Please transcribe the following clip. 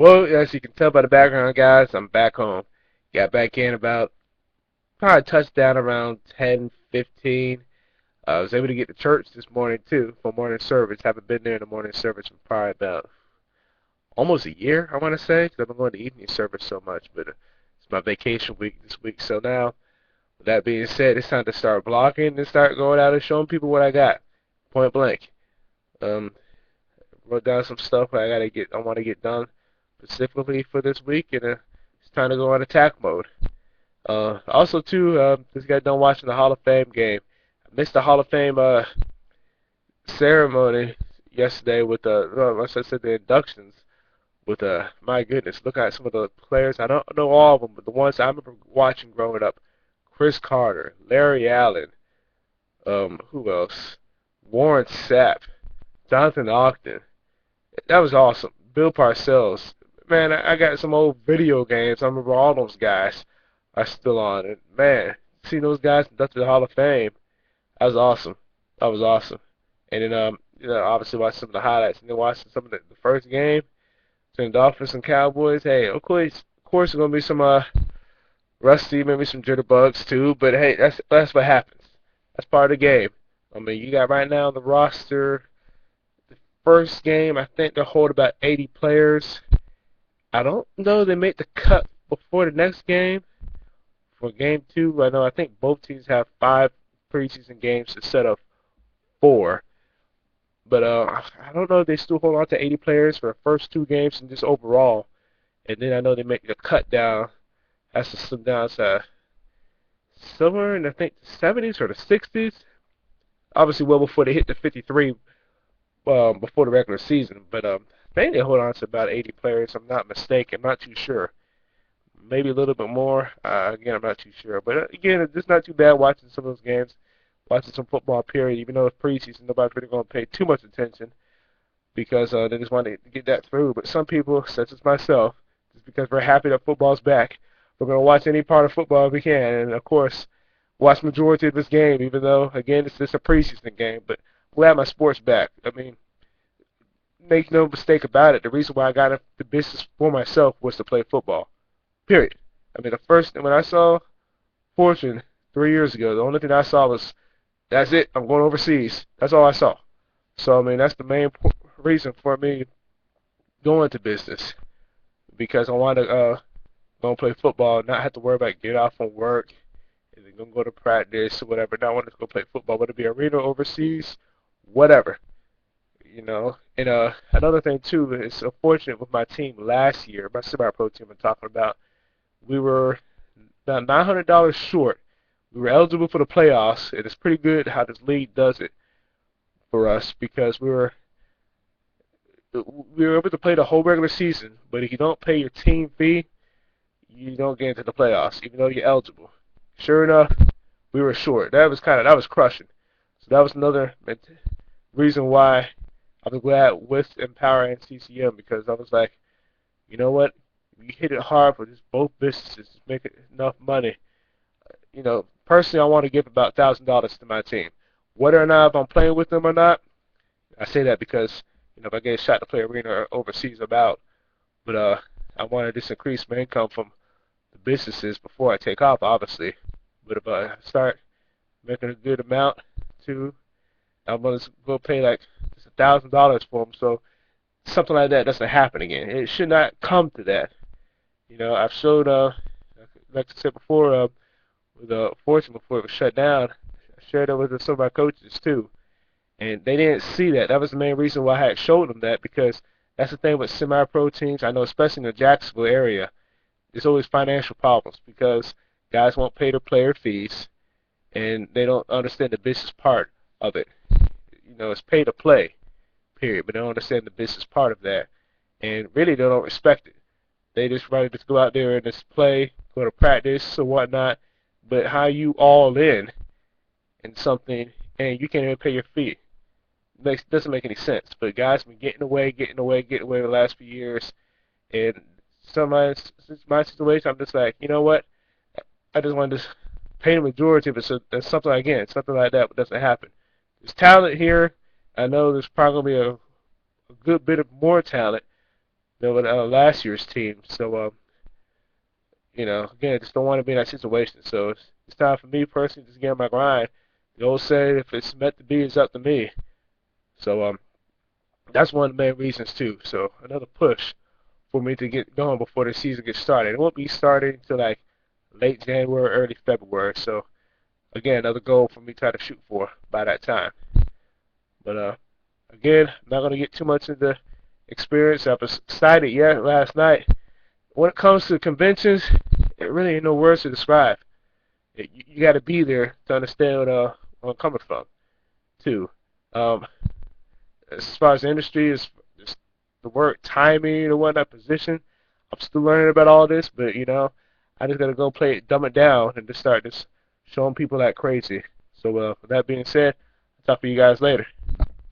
Well, as you can tell by the background, guys, I'm back home. Got back in about probably touchdown around 10:15. I was able to get to church this morning too for morning service. Haven't been there in the morning service for probably about almost a year, I want to say, 'cause I've been going to evening service so much. But it's my vacation week this week, so now with that being said, it's time to start blocking and start going out and showing people what I got, point blank. Um, wrote down some stuff I want to get done specifically for this week, and it's time to go on attack mode. Also, too, just got done watching the Hall of Fame game. I missed the Hall of Fame ceremony yesterday with once I said the inductions. With my goodness, look at some of the players. I don't know all of them, but the ones I remember watching growing up: Chris Carter, Larry Allen, who else? Warren Sapp, Jonathan Ogden. That was awesome. Bill Parcells. Man, I got some old video games. I remember all those guys are still on. And man, seeing those guys inducted to the Hall of Fame, that was awesome. That was awesome. And then obviously watched some of the highlights and then watching some of the first game between Dolphins and Cowboys. Hey, of course, there's gonna be some rusty, maybe some jitterbugs too. But hey, that's what happens. That's part of the game. I mean, you got right now on the roster. The first game, I think they'll hold about 80 players. I don't know they make the cut before the next game. For game two, I think both teams have 5 preseason games instead of 4. But I don't know if they still hold on to 80 players for the first 2 games and just overall. And then I know they make the cut down, has to slim down to somewhere in I think the 70s or the 60s. Obviously, well before they hit the 53 before the regular season. But I think they hold on to about 80 players. If I'm not mistaken. I'm not too sure. Maybe a little bit more. Again, I'm not too sure. But again, it's just not too bad watching some of those games, watching some football. Period. Even though it's preseason, nobody's really going to pay too much attention because they just want to get that through. But some people, such as myself, just because we're happy that football's back, we're going to watch any part of football we can. And of course, watch majority of this game, even though again it's just a preseason game. But glad my sports back. I mean, make no mistake about it. The reason why I got into the business for myself was to play football. Period. I mean, the first when I saw Fortune 3 years ago, the only thing I saw was that's it. I'm going overseas. That's all I saw. So I mean, that's the main reason for me going into business because I want to go and play football, not have to worry about getting off from work and then gonna go to practice or whatever. Not want to go play football, whether it be arena overseas, whatever. And another thing too is unfortunate with my team last year, my semi-pro team I'm talking about. We were about $900 short. We were eligible for the playoffs. It is pretty good how this league does it for us because we were able to play the whole regular season. But if you don't pay your team fee, you don't get into the playoffs, even though you're eligible. Sure enough, we were short. That was crushing. So that was another reason why I was glad with Empower and CCM because I was like, you know what? You hit it hard for just both businesses to make enough money. Personally, I want to give about $1,000 to my team. Whether or not if I'm playing with them or not, I say that because, if I get a shot to play arena or overseas, I'm out. But I want to just increase my income from the businesses before I take off, obviously. But if I start making a good amount, too, I'm going to go pay like just $1,000 for them. So something like that doesn't happen again. It should not come to that. I've showed, like I said before, with Fortune before it was shut down, I shared that with some of my coaches too, and they didn't see that. That was the main reason why I had showed them that because that's the thing with semi-pro teams. I know, especially in the Jacksonville area, there's always financial problems because guys won't pay their player fees, and they don't understand the business part of it. It's pay to play, period, but they don't understand the business part of that, and really they don't respect it. They just rather just go out there and just play, go to practice or whatnot. But how you all in something and you can't even pay your fee doesn't make any sense. But guys been getting away the last few years. And my situation, I'm just like, you know what? I just want to just pay the majority of it. So there's something like that doesn't happen. There's talent here. I know there's probably a good bit of more talent. with last year's team. So again, I just don't want to be in that situation. So it's time for me personally to just get on my grind. The old say, if it's meant to be, it's up to me. So that's one of the main reasons too. So another push for me to get going before the season gets started. It won't be starting until like late January, early February. So again, another goal for me to try to shoot for by that time. But again, I'm not gonna get too much into experience. I was excited yet last night. When it comes to conventions, it really ain't no words to describe. You got to be there to understand where I'm coming from, too. Um, as far as the industry, is the word timing and whatnot, position, I'm still learning about all this, but I just gotta go play it, dumb it down, and just start just showing people like crazy. So with that being said, I'll talk to you guys later.